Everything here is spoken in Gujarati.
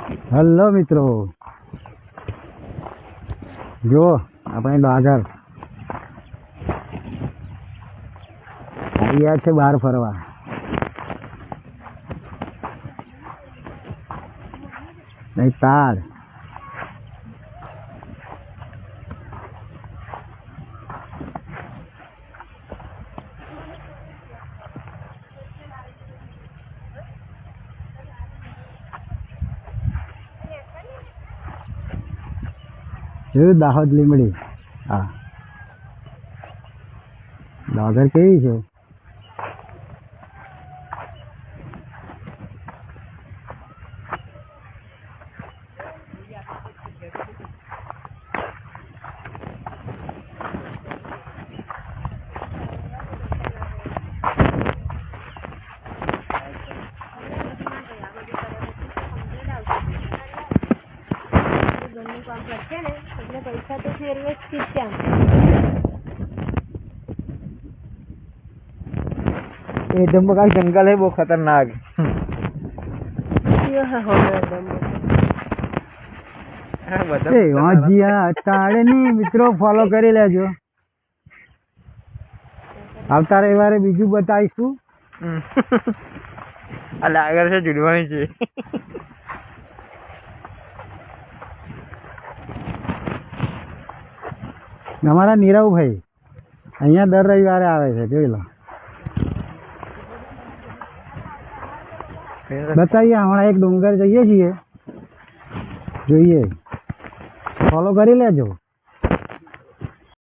હેલો મિત્રો, જો આપણે ડાગર આવ્યા છે બહાર ફરવા. નહીં તાર દાહોદ લીમડી. હા, ડાગર કેવી છે? પૈસા તો ફેરવે જ ત્યાં. એ જમ્મુ કાશ્મીર જંગલ है वो खतरनाक. તાળની મિત્રો ફોલો કરી લેજો. આવતા રવિવારે બીજું બતાવીશું. આગળ છે જુડવાની છે. અમારા નીરવભાઈ અહીંયા દર રવિવારે આવે છે, જોઈ લો. બતાવીએ, હમણાં એક ડુંગર જઈએ છીએ, જોઈએ, ફોલો કરી લેજો.